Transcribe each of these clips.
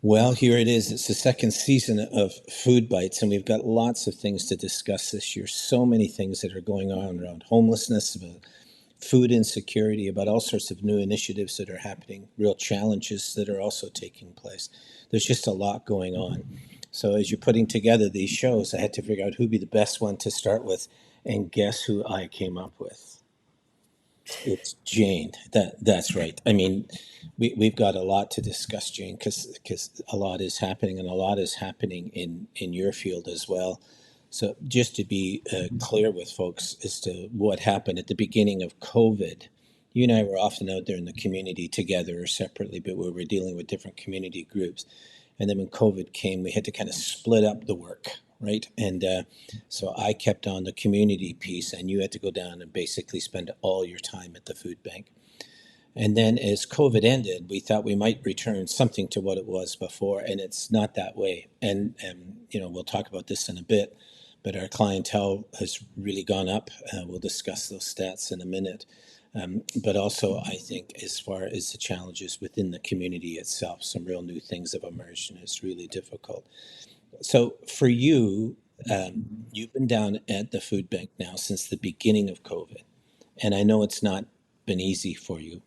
Well, here it is. It's the second season of Food Bites, and we've got lots of things to discuss this year. So many things that are going on around homelessness, about food insecurity, about all sorts of new initiatives that are happening, real challenges that are also taking place. There's just a lot going on. So, as you're putting together these shows, I had to figure out who'd be the best one to start with, and guess who I came up with? It's Jane. That's right. I mean, we've got a lot to discuss, Jane, because a lot is happening, and a lot is happening in your field as well. So just to be clear with folks as to what happened at the beginning of COVID, you and I were often out there in the community together or separately, but we were dealing with different community groups. And then when COVID came, we had to kind of split up the work, right? And so I kept on the community piece, and you had to go down and basically spend all your time at the food bank. And then as COVID ended, we thought we might return something to what it was before, and it's not that way. And we'll talk about this in a bit, but our clientele has really gone up. We'll discuss those stats in a minute. But also, I think, as far as the challenges within the community itself, some real new things have emerged, and it's really difficult. So, for you, you've been down at the food bank now since the beginning of COVID, and I know it's not been easy for you.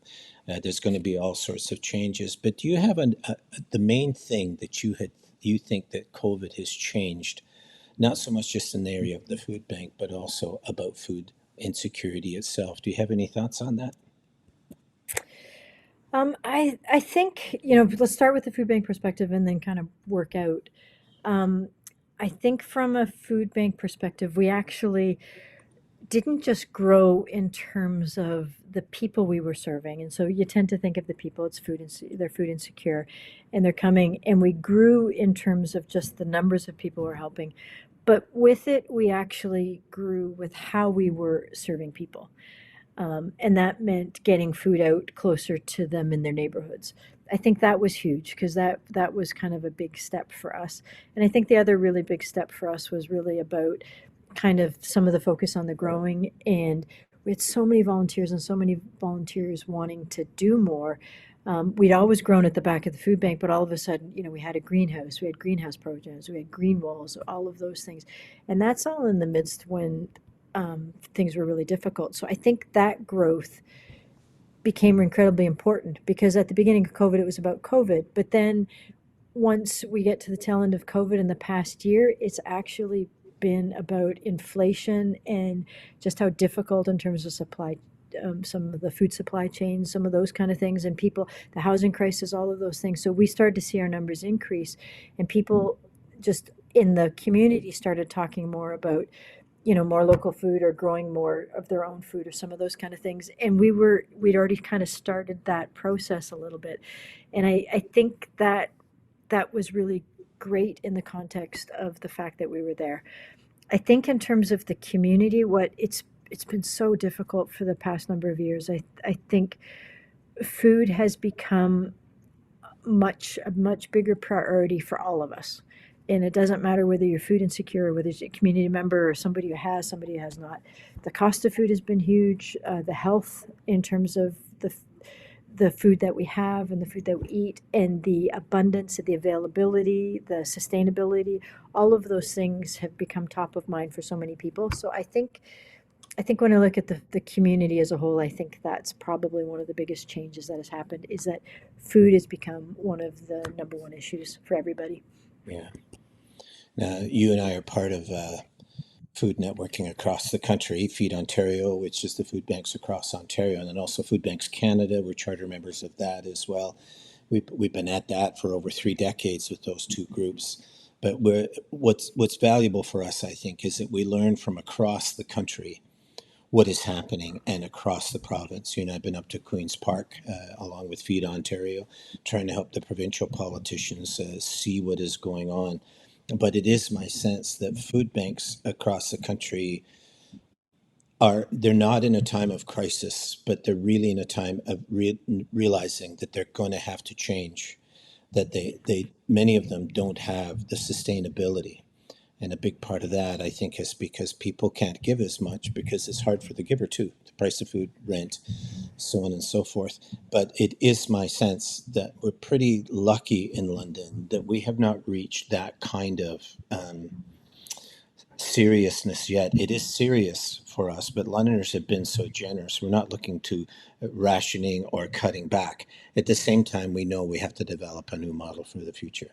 There's going to be all sorts of changes, but do you have the main thing that you think that COVID has changed, not so much just in the area of the food bank, but also about food insecurity itself? Do you have any thoughts on that? I think, let's start with the food bank perspective and then kind of work out. Um, I think from a food bank perspective, we actually didn't just grow in terms of the people we were serving. And so you tend to think of the people, it's they're food insecure and they're coming. And we grew in terms of just the numbers of people we're helping. But with it, we actually grew with how we were serving people. And that meant getting food out closer to them in their neighborhoods. I think that was huge because that was kind of a big step for us. And I think the other really big step for us was really about kind of some of the focus on the growing, and we had so many volunteers and so many volunteers wanting to do more. We'd always grown at the back of the food bank, but all of a sudden, we had a greenhouse, we had greenhouse programs, we had green walls, all of those things. And that's all in the midst when things were really difficult. So I think that growth became incredibly important because at the beginning of COVID, it was about COVID. But then once we get to the tail end of COVID in the past year, it's actually been about inflation and just how difficult in terms of supply, some of the food supply chains, some of those kind of things, and people, the housing crisis, all of those things. So we started to see our numbers increase, and people just in the community started talking more about more local food or growing more of their own food or some of those kind of things. And we'd already kind of started that process a little bit. And I think that was really great in the context of the fact that we were there. I think in terms of the community, what it's been so difficult for the past number of years. I think food has become a much bigger priority for all of us. And it doesn't matter whether you're food insecure or whether you're a community member or somebody who has not. The cost of food has been huge. The health in terms of the food that we have and the food that we eat and the abundance, the availability, the sustainability, all of those things have become top of mind for so many people. So I think when I look at the community as a whole, I think that's probably one of the biggest changes that has happened is that food has become one of the number one issues for everybody. Yeah. Now, you and I are part of food networking across the country, Feed Ontario, which is the food banks across Ontario, and then also Food Banks Canada. We're charter members of that as well. We've been at that for over 3 decades with those two groups. But what's valuable for us, I think, is that we learn from across the country what is happening and across the province. You know, I've been up to Queen's Park along with Feed Ontario, trying to help the provincial politicians see what is going on. But it is my sense that food banks across the country they're not in a time of crisis, but they're really in a time of realizing that they're going to have to change, that they many of them don't have the sustainability. And a big part of that, I think, is because people can't give as much because it's hard for the giver too. The price of food, rent, so on and so forth. But it is my sense that we're pretty lucky in London that we have not reached that kind of seriousness yet. It is serious for us, but Londoners have been so generous. We're not looking to rationing or cutting back. At the same time, we know we have to develop a new model for the future.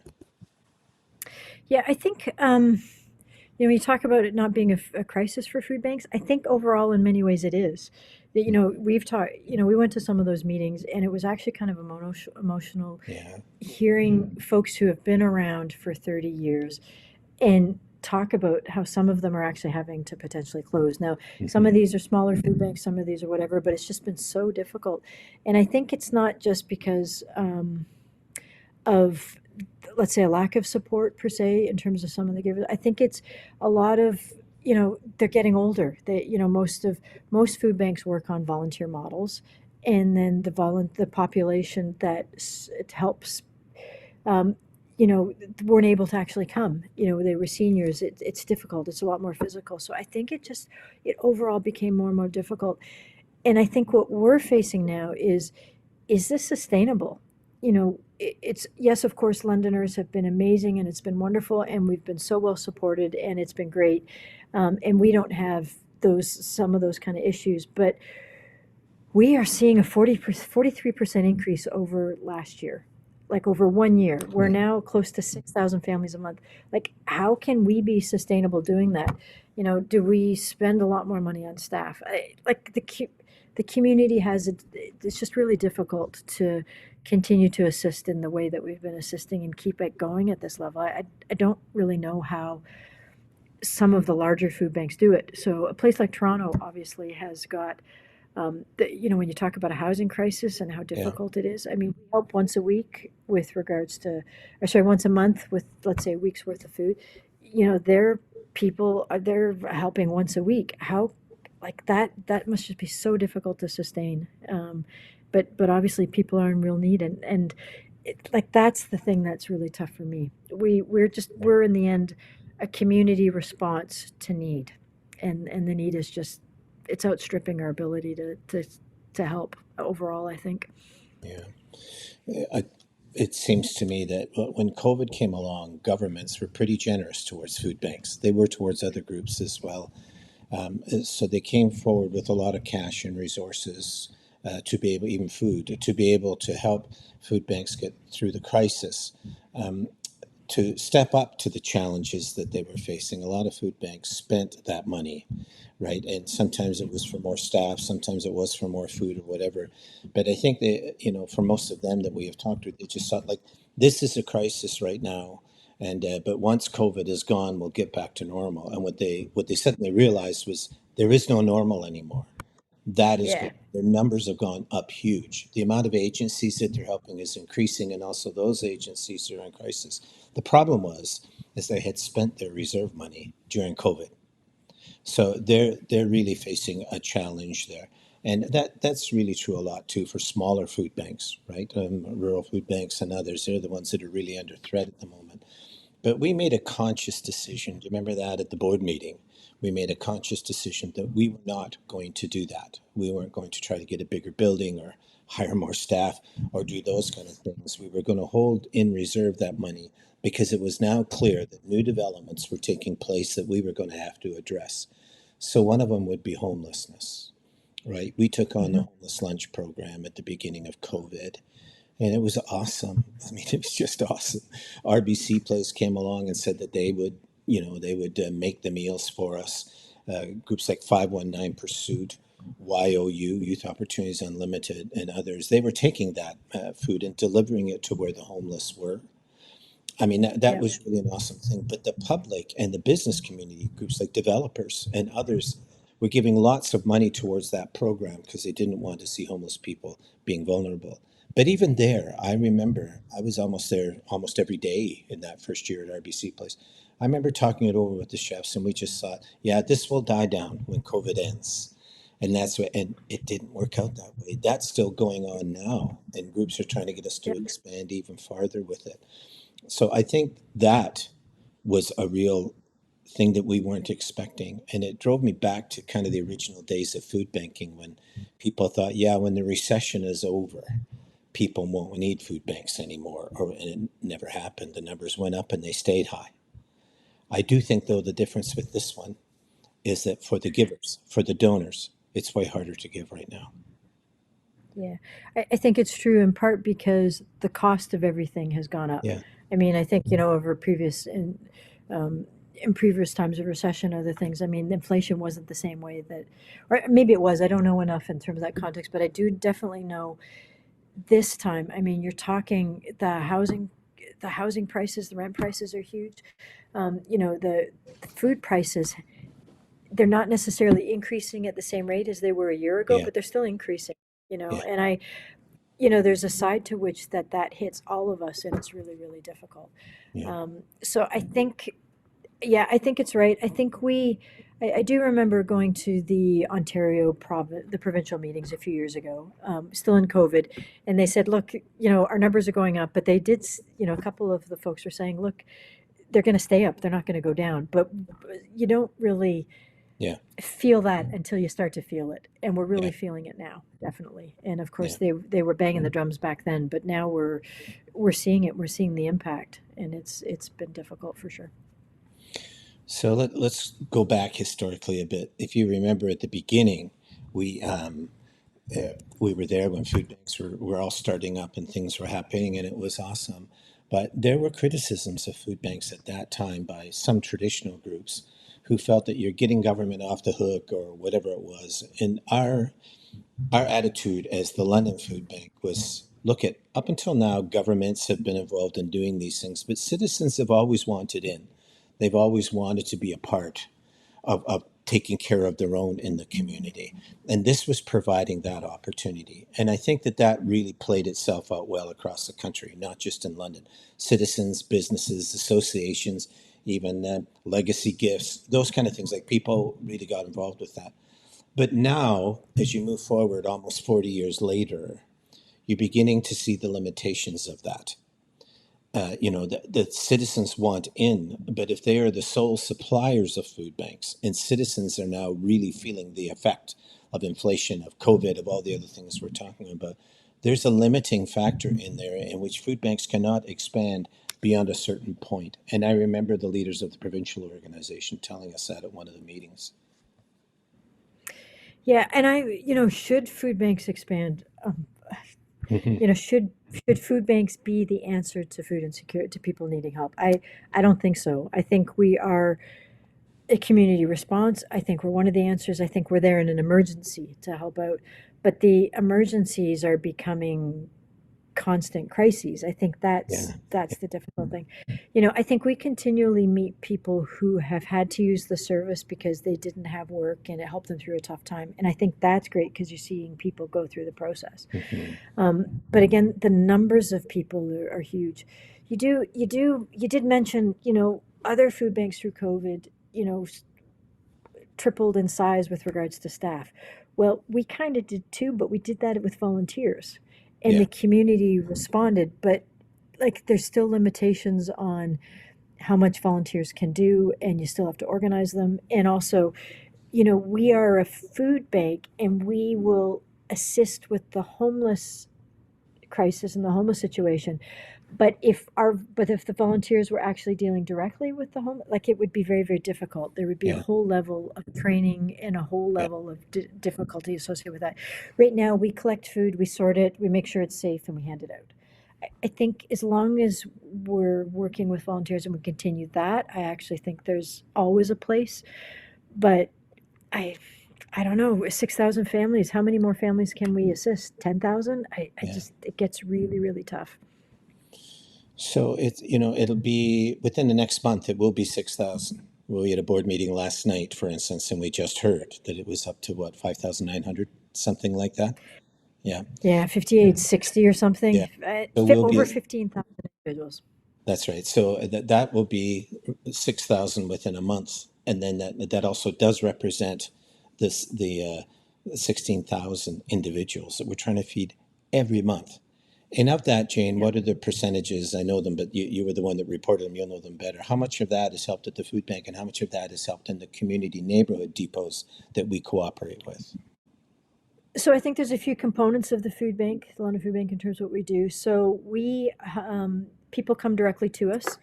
Yeah, I think when you talk about it not being a crisis for food banks, I think overall in many ways it is. That we've talked. We went to some of those meetings, and it was actually kind of emotional Yeah. hearing folks who have been around for 30 years and talk about how some of them are actually having to potentially close. Now, some of Hmm. these are smaller food banks, some of these are whatever, but it's just been so difficult. And I think it's not just because of, let's say, a lack of support per se in terms of some of the givers. I think it's a lot of, they're getting older. Most food banks work on volunteer models, and then the population that it helps um, weren't able to actually come. They were seniors. It's difficult. It's a lot more physical. So I think it overall became more and more difficult. And I think what we're facing now is this sustainable? It's, yes, of course, Londoners have been amazing and it's been wonderful and we've been so well supported and it's been great. And we don't have some of those kind of issues, but we are seeing a 43% increase over last year, like over 1 year. We're Yeah. now close to 6,000 families a month. Like, how can we be sustainable doing that? Do we spend a lot more money on staff? Like the community it's just really difficult to continue to assist in the way that we've been assisting and keep it going at this level. I don't really know how some of the larger food banks do it. So a place like Toronto obviously has got when you talk about a housing crisis and how Yeah. difficult it is, I mean, we help once a week with regards to, or sorry, once a month with, let's say, a week's worth of food. Their people are they're helping once a week. How, like that must just be so difficult to sustain. But obviously people are in real need, and like that's the thing that's really tough for me. Yeah. We're in the end a community response to need, and the need is just it's outstripping our ability to help overall, I think. Yeah. I, it seems to me that when COVID came along, governments were pretty generous towards food banks. They were towards other groups as well. So they came forward with a lot of cash and resources to be able, even food, to be able to help food banks get through the crisis. To step up to the challenges that they were facing. A lot of food banks spent that money, right? And sometimes it was for more staff, sometimes it was for more food or whatever. But I think they, for most of them that we have talked to, they just thought like, this is a crisis right now. And but once COVID is gone, we'll get back to normal. And what they suddenly realized was there is no normal anymore. That is Yeah. good. Their numbers have gone up huge. The amount of agencies that they're helping is increasing, and also those agencies are in crisis. The problem was, is they had spent their reserve money during COVID, so they're really facing a challenge there, and that's really true a lot too for smaller food banks, right? Rural food banks and others. They're the ones that are really under threat at the moment. But we made a conscious decision. Do you remember that at the board meeting? We made a conscious decision that we were not going to do that. We weren't going to try to get a bigger building or hire more staff or do those kind of things. We were going to hold in reserve that money because it was now clear that new developments were taking place that we were going to have to address. So one of them would be homelessness, right? We took on the Hmm. homeless lunch program at the beginning of COVID, and it was awesome. I mean, it was just awesome. RBC Place came along and said that they would make the meals for us. Groups like 519 Pursuit, YOU, Youth Opportunities Unlimited, and others, they were taking that food and delivering it to where the homeless were. I mean, that Yeah. was really an awesome thing. But the public and the business community, groups like developers and others, were giving lots of money towards that program because they didn't want to see homeless people being vulnerable. But even there, I remember I was almost there almost every day in that first year at RBC Place. I remember talking it over with the chefs, and we just thought, yeah, this will die down when COVID ends. And that's what, and it didn't work out that way. That's still going on now, and groups are trying to get us to Yeah. expand even farther with it. So I think that was a real thing that we weren't expecting. And it drove me back to kind of the original days of food banking when people thought, yeah, when the recession is over, people won't need food banks anymore. And it never happened. The numbers went up and they stayed high. I do think, though, the difference with this one is that for the givers, for the donors, it's way harder to give right now. Yeah, I think it's true in part because the cost of everything has gone up. Yeah, I mean, I think, over in previous times of recession, other things, I mean, inflation wasn't the same way that, or maybe it was, I don't know enough in terms of that context, but I do definitely know this time, I mean, you're talking the housing prices, the rent prices are huge. The food prices, they're not necessarily increasing at the same rate as they were a year ago, yeah, but they're still increasing, yeah, and there's a side to which that hits all of us, and it's really, really difficult. yeah, So I think, yeah, I think it's right. I do remember going to the provincial meetings a few years ago, still in COVID, and they said, look, our numbers are going up, but they did, a couple of the folks were saying, look, they're going to stay up, they're not going to go down, but you don't really yeah, feel that until you start to feel it, and we're yeah, really feeling it now, definitely. And of course yeah. they were banging the drums back then, but now we're seeing it, we're seeing the impact, and it's been difficult for sure. So let's go back historically a bit. If you remember at the beginning, we we were there when food banks were all starting up and things were happening, and it was awesome. But there were criticisms of food banks at that time by some traditional groups who felt that you're getting government off the hook or whatever it was. And our attitude as the London Food Bank was, look, at up until now, governments have been involved in doing these things, but citizens have always wanted in. They've always wanted to be a part of taking care of their own in the community. And this was providing that opportunity. And I think that that really played itself out well across the country, not just in London. Citizens, businesses, associations, even legacy gifts, those kind of things, like people really got involved with that. But now, as you move forward almost 40 years later, you're beginning to see the limitations of that. The citizens want in, but if they are the sole suppliers of food banks, and citizens are now really feeling the effect of inflation, of COVID, of all the other things we're talking about, there's a limiting factor in there in which food banks cannot expand beyond a certain point. And I remember the leaders of the provincial organization telling us that at one of the meetings. Yeah, and should food banks expand? Hmm. Should food banks be the answer to food insecurity, to people needing help? I don't think so. I think we are a community response. I think we're one of the answers. I think we're there in an emergency to help out, but the emergencies are becoming constant crises. I think Yeah, that's the difficult thing. I think we continually meet people who have had to use the service because they didn't have work and it helped them through a tough time. And I think that's great because you're seeing people go through the process. hmm, But again, the numbers of people are huge. You did mention, other food banks through COVID, tripled in size with regards to staff. Well, we kind of did too, but we did that with volunteers, and yeah, the community responded. But like, there's still limitations on how much volunteers can do, and you still have to organize them. And also, we are a food bank, and we will assist with the homeless crisis and the homeless situation. But if the volunteers were actually dealing directly with the home, like, it would be very, very difficult. There would be a yeah, whole level of training and a whole yeah. level of difficulty associated with that. Right now, we collect food, we sort it, we make sure it's safe, and we hand it out. I think as long as we're working with volunteers and we continue that, I actually think there's always a place. But I I don't know, 6,000 families, how many more families can we assist? 10,000? I Yeah. just, it gets really, really tough. So it'll be within the next month. It will be 6,000. We had a board meeting last night, for instance, and we just heard that it was up to what, 5,900, something like that. Yeah, Yeah, 5860 or something. yeah. So we'll Over be. 15,000 individuals. That's right. So that will be 6,000 within a month, and then that also does represent the 16,000 individuals that we're trying to feed every month. And of that, Jane, Yeah. what are the percentages? I know them, but you were the one that reported them. You'll know them better. How much of that has helped at the food bank, and how much of that has helped in the community neighborhood depots that we cooperate with? So I think there's a few components of the food bank, the London Food Bank, in terms of what we do. So people come directly to us.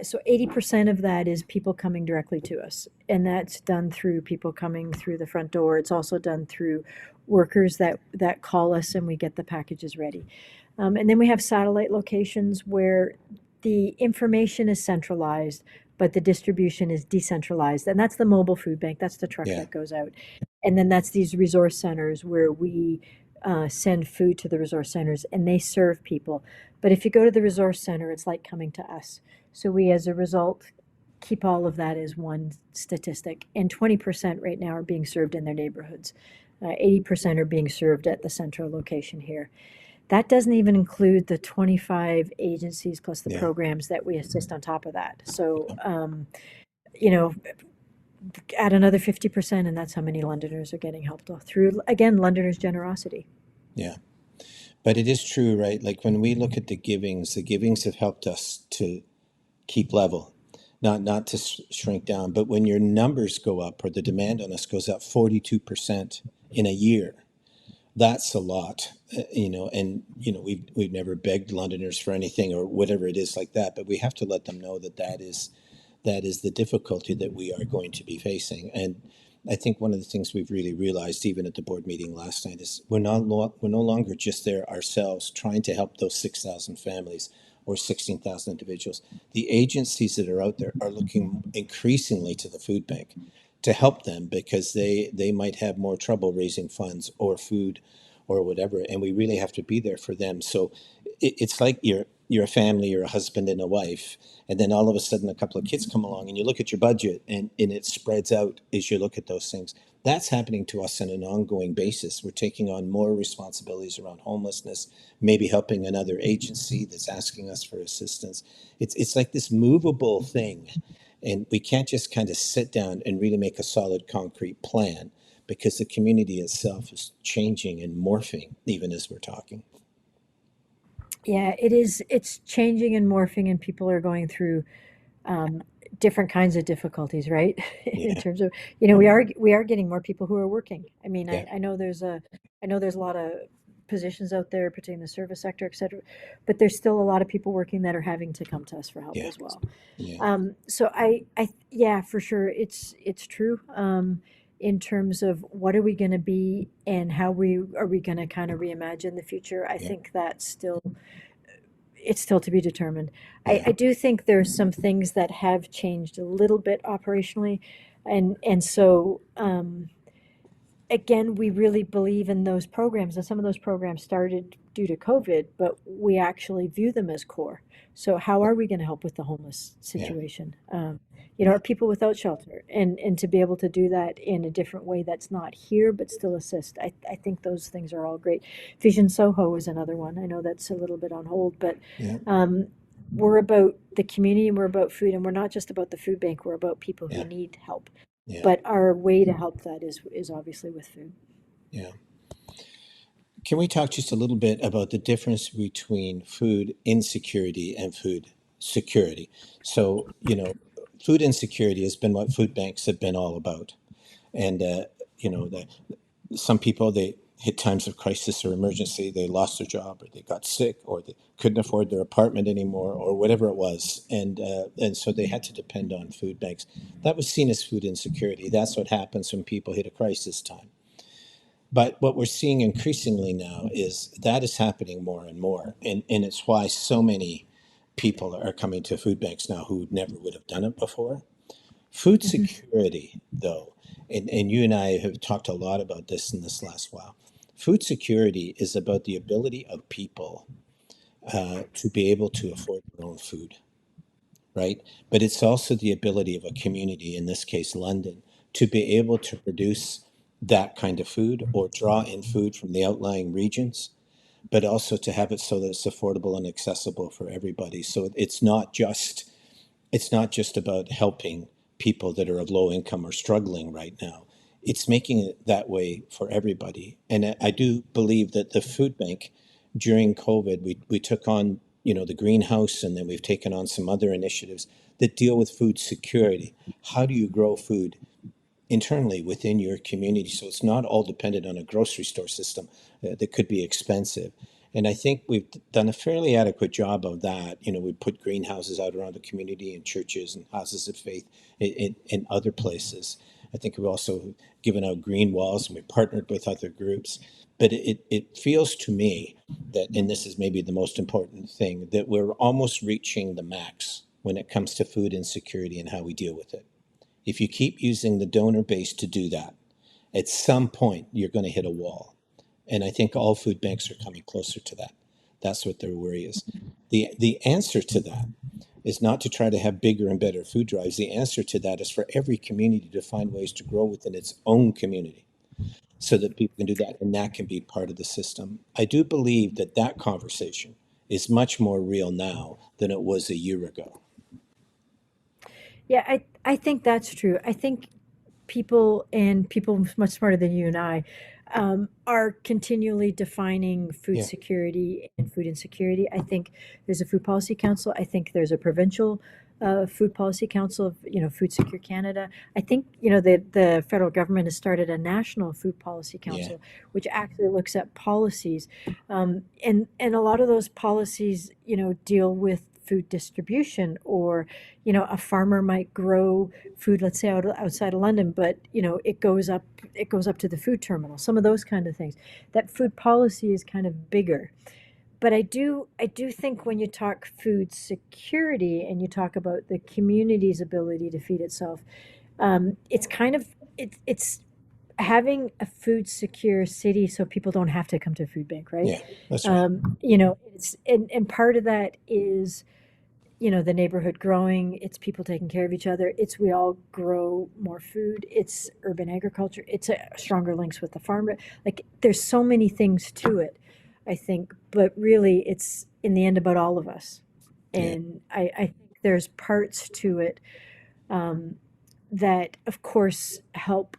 So 80% of that is people coming directly to us, and that's done through people coming through the front door. It's also done through workers that call us, and we get the packages ready. And then we have satellite locations where the information is centralized, but the distribution is decentralized, and that's the mobile food bank. That's the truck Yeah, that goes out, and then that's these resource centers where we send food to the resource centers, and they serve people. But if you go to the resource center, it's like coming to us. So we, as a result, keep all of that as one statistic. And 20% right now are being served in their neighborhoods. 80% are being served at the central location here. That doesn't even include the 25 agencies plus the yeah, programs that we assist on top of that. So, you know, add another 50%, and that's how many Londoners are getting helped through, again, Londoners' generosity. yeah. But it is true, right? Like when we look at the givings have helped us to keep level, not to shrink down. But when your numbers go up or the demand on us goes up 42% in a year, that's a lot, and we've never begged Londoners for anything or whatever it is like that, but we have to let them know that that is the difficulty that we are going to be facing. And I think one of the things we've really realized, even at the board meeting last night, is we're no longer just there ourselves trying to help those 6,000 families or 16,000 individuals. The agencies that are out there are looking increasingly to the food bank to help them because they might have more trouble raising funds or food or whatever, and we really have to be there for them. So it's like you're a family, you're a husband and a wife, and then all of a sudden a couple of kids come along and you look at your budget and it spreads out as you look at those things. That's happening to us on an ongoing basis. We're taking on more responsibilities around homelessness, maybe helping another agency that's asking us for assistance. It's like this movable thing, and we can't just kind of sit down and really make a solid concrete plan because the community itself is changing and morphing even as we're talking. Yeah, it is. It's changing and morphing, and people are going through um, different kinds of difficulties, right? In Yeah, terms of, we are getting more people who are working. I mean, yeah, I know there's a lot of positions out there, particularly in the service sector, et cetera, but there's still a lot of people working that are having to come to us for help yeah, as well. yeah, So yeah, for sure, it's true. In terms of what are we going to be and how we are we going to kind of reimagine the future, I yeah, think that's still it's still to be determined. yeah, I do think there's some things that have changed a little bit operationally, and so again, we really believe in those programs, and some of those programs started due to COVID, but we actually view them as core. So, how are we going to help with the homeless yeah, situation? yeah, Are people without shelter, and to be able to do that in a different way that's not here but still assist. I think those things are all great. Vision Soho is another one. I know that's a little bit on hold, but yeah, um, we're about the community and we're about food, and we're not just about the food bank. We're about people who yeah, need help, yeah, but our way to help that is obviously with food. yeah. Can we talk just a little bit about the difference between food insecurity and food security? So, food insecurity has been what food banks have been all about. And, the some people, they hit times of crisis or emergency, they lost their job or they got sick or they couldn't afford their apartment anymore or whatever it was, and so they had to depend on food banks. That was seen as food insecurity. That's what happens when people hit a crisis time. But what we're seeing increasingly now is that is happening more and more, and it's why so many people are coming to food banks now who never would have done it before. Food Hmm. security, though, and you and I have talked a lot about this in this last while. Food security is about the ability of people to be able to afford their own food, right? But it's also the ability of a community, in this case, London, to be able to produce that kind of food or draw in food from the outlying regions, but also to have it so that it's affordable and accessible for everybody. So it's not just about helping people that are of low income or struggling right now. It's making it that way for everybody. And I do believe that the food bank during COVID, we took on, the greenhouse, and then we've taken on some other initiatives that deal with food security. How do you grow food internally within your community so it's not all dependent on a grocery store system that could be expensive? And I think we've done a fairly adequate job of that. We put greenhouses out around the community in churches and houses of faith in other places. I think we've also given out green walls, and we partnered with other groups. But it feels to me that, and this is maybe the most important thing, that we're almost reaching the max when it comes to food insecurity and how we deal with it. If you keep using the donor base to do that, at some point you're going to hit a wall. And I think all food banks are coming closer to that. That's what their worry is. The answer to that is not to try to have bigger and better food drives. The answer to that is for every community to find ways to grow within its own community so that people can do that, and that can be part of the system. I do believe that that conversation is much more real now than it was a year ago. Yeah, I think that's true. I think people much smarter than you and I are continually defining food Yeah, security and food insecurity. I think there's a food policy council. I think there's a provincial food policy council of Food Secure Canada. I think the federal government has started a national food policy yeah, council, which actually looks at policies, and a lot of those policies deal with food distribution, or a farmer might grow food, let's say outside of London, but it goes up to the food terminal. Some of those kind of things. That food policy is kind of bigger. But I do think when you talk food security and you talk about the community's ability to feed itself, it's kind of it's having a food secure city so people don't have to come to a food bank, right? yeah, that's right. It's and part of that is the neighborhood growing, it's people taking care of each other, it's we all grow more food, it's urban agriculture, it's a stronger links with the farmer. Like there's so many things to it, I think, but really it's in the end about all of us. Yeah, And I think there's parts to it um, that of course help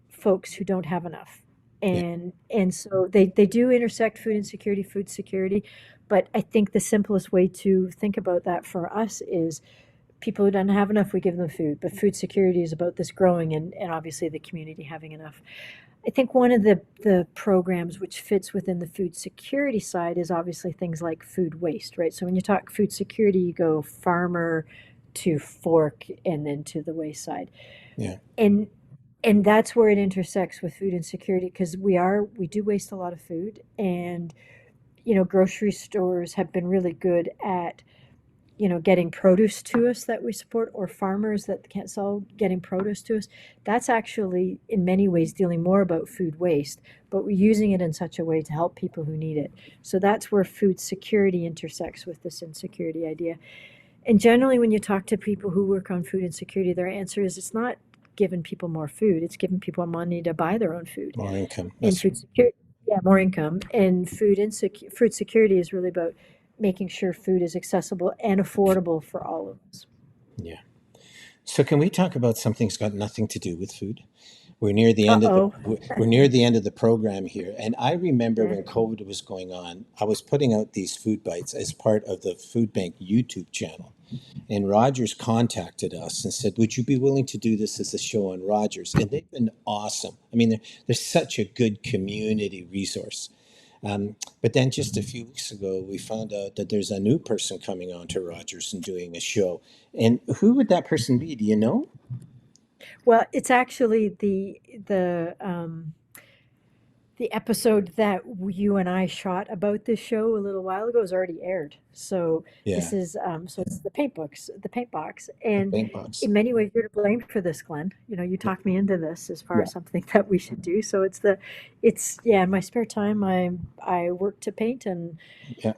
folks who don't have enough, yeah, and so they do intersect food security, but I think the simplest way to think about that for us is people who don't have enough, we give them food, but food security is about this growing, and obviously the community having enough. I think one of the programs which fits within the food security side is obviously things like food waste, right? So when you talk food security, you go farmer to fork and then to the waste side. yeah, And and that's where it intersects with food insecurity, because we do waste a lot of food, and grocery stores have been really good at getting produce to us that we support, or farmers that can't sell getting produce to us. That's actually in many ways dealing more about food waste, but we're using it in such a way to help people who need it. So that's where food security intersects with this insecurity idea. And generally when you talk to people who work on food insecurity, their answer is it's not giving people more food, it's giving people money to buy their own food. more income. And That's food security, yeah, more income. And food security is really about making sure food is accessible and affordable for all of us. yeah. So can we talk about something that's got nothing to do with food? We're near the end of the Uh-oh. we're near the end of the program here, and I remember Yeah. when COVID was going on, I was putting out these food bites as part of the Food Bank YouTube channel. And Rogers contacted us and said, "Would you be willing to do this as a show on Rogers?" And they've been awesome. I mean, they're such a good community resource. But then just a few weeks ago, we found out that there's a new person coming on to Rogers and doing a show. And who would that person be? Do you know? Well, it's actually the episode that you and I shot about this show a little while ago is already aired. So Yeah, this is so it's the paint box, the and paint box. in many ways you're to blame for this, Glenn. You Yeah, talked me into this as far yeah, as something that we should do. So it's yeah. In my spare time, I work to paint, and yeah.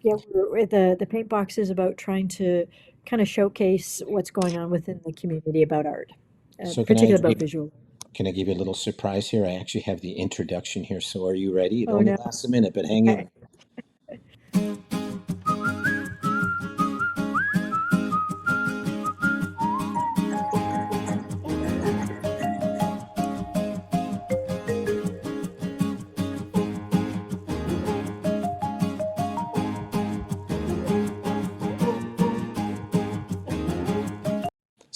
yeah, the paint box is about trying to kind of showcase what's going on within the community about art, So particularly about visual. can I give you a little surprise here? I actually have the introduction here. So are you ready? It Oh only no. lasts a minute, but hang in Okay. there.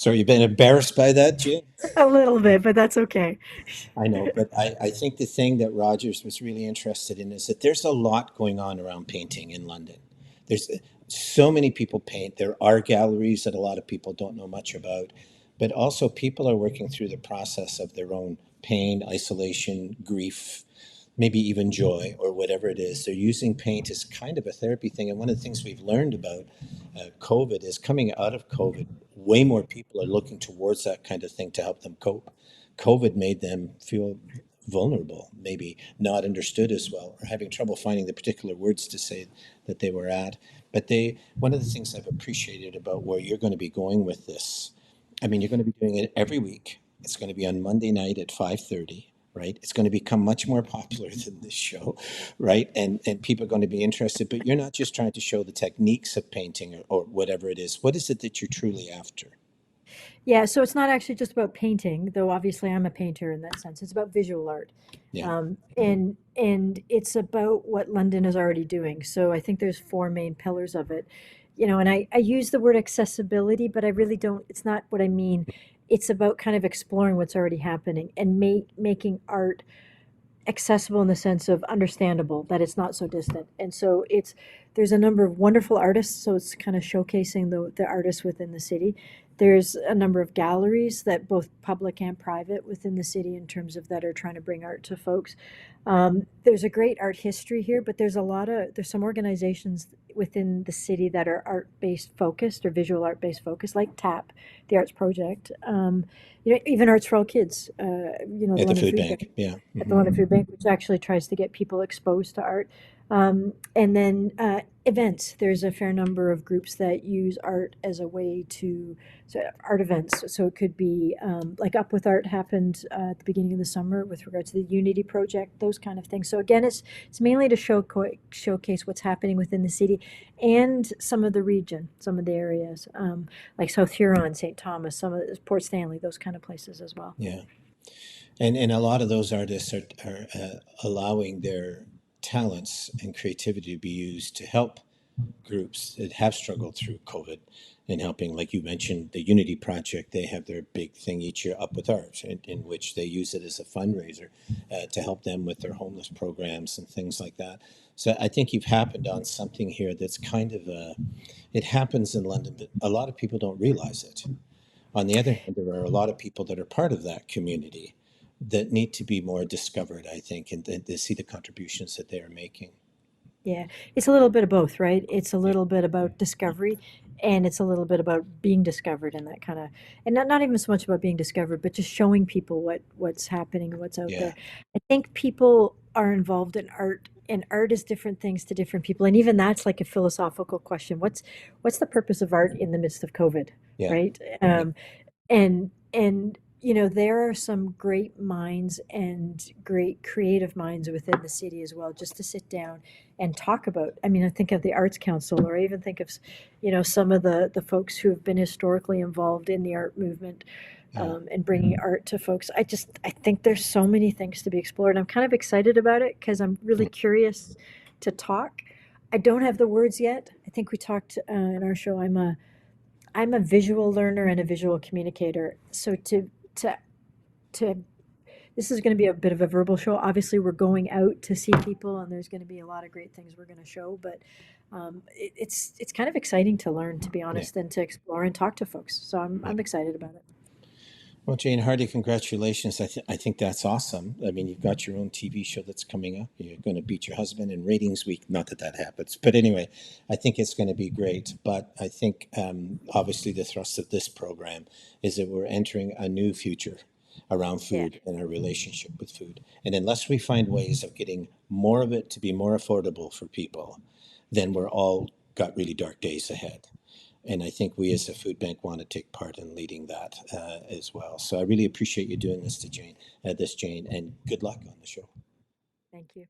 So you've been embarrassed by that, Jane? A little bit, but that's okay. I know, but I think the thing that Rogers was really interested in is that there's a lot going on around painting in London. There's so many people paint. There are galleries that a lot of people don't know much about, but also people are working through the process of their own pain, isolation, grief, maybe even joy or whatever it is. They're using paint as kind of a therapy thing. And one of the things we've learned about COVID is coming out of COVID, way more people are looking towards that kind of thing to help them cope. COVID made them feel vulnerable, maybe not understood as well, or having trouble finding the particular words to say that they were at. But one of the things I've appreciated about where you're going to be going with this, I mean, you're going to be doing it every week. It's going to be on Monday night at 5:30. Right, it's going to become much more popular than this show, right? And people are going to be interested. But you're not just trying to show the techniques of painting or whatever it is. What is it that you're truly after? Yeah, so it's not actually just about painting, though obviously I'm a painter in that sense. It's about visual art. Yeah, And it's about what London is already doing. So I think there's four main pillars of it. And I use the word accessibility, but I really don't, it's not what I mean. It's about kind of exploring what's already happening and making art accessible in the sense of understandable, that it's not so distant. And so there's a number of wonderful artists, so it's kind of showcasing the artists within the city. There's a number of galleries that both public and private within the city in terms of that are trying to bring art to folks. There's a great art history here, but there's some organizations within the city that are art based focused or visual art based focused, like TAP, the Arts Project. Even Arts for All Kids. The at the London food Food bank. Yeah. at the London Food Bank, which actually tries to get people exposed to art. And then events. There's a fair number of groups that use art as a way to, so art events. So it could be like Up With Art happened at the beginning of the summer with regard to the Unity Project, those kind of things. So again, it's mainly to showcase what's happening within the city and some of the region, some of the areas, like South Huron, St. Thomas, some of Port Stanley, those kind of places as well. Yeah. And a lot of those artists are allowing their talents and creativity to be used to help groups that have struggled through COVID and helping, like you mentioned, the Unity Project. They have their big thing each year, Up With Art, in which they use it as a fundraiser to help them with their homeless programs and things like that. So I think you've happened on something here that's kind of it happens in London, but a lot of people don't realize it. On the other hand, there are a lot of people that are part of that community that need to be more discovered, I think, and to see the contributions that they are making. Yeah, it's a little bit of both, right? It's a Yeah, little bit about discovery and it's a little bit about being discovered and that kind of, and not even so much about being discovered, but just showing people what's happening and what's out yeah, there. I think people are involved in art and art is different things to different people. And even that's like a philosophical question. What's the purpose of art in the midst of COVID, yeah, right? yeah, And there are some great minds and great creative minds within the city as well, just to sit down and talk about. I mean, I think of the Arts Council, or I even think of some of the folks who have been historically involved in the art movement, yeah, and bringing art to folks. I think there's so many things to be explored. I'm kind of excited about it because I'm really mm, curious to talk. I don't have the words yet. I think we talked in our show. I'm a visual learner and a visual communicator. So to to this is going to be a bit of a verbal show. Obviously, we're going out to see people, and there's going to be a lot of great things we're going to show. But it's kind of exciting to learn, to be yeah. honest, and to explore and talk to folks. So Yeah. I'm excited about it. Well, Jane Hardy, congratulations. I think that's awesome. I mean, you've got your own TV show that's coming up. You're going to beat your husband in ratings week. Not that that happens. But anyway, I think it's going to be great. But I think obviously the thrust of this program is that we're entering a new future around Yeah. food and our relationship with food. And unless we find ways of getting more of it to be more affordable for people, then we're all got really dark days ahead. And I think we as a food bank want to take part in leading that as well. So I really appreciate you doing this Jane, and good luck on the show. Thank you.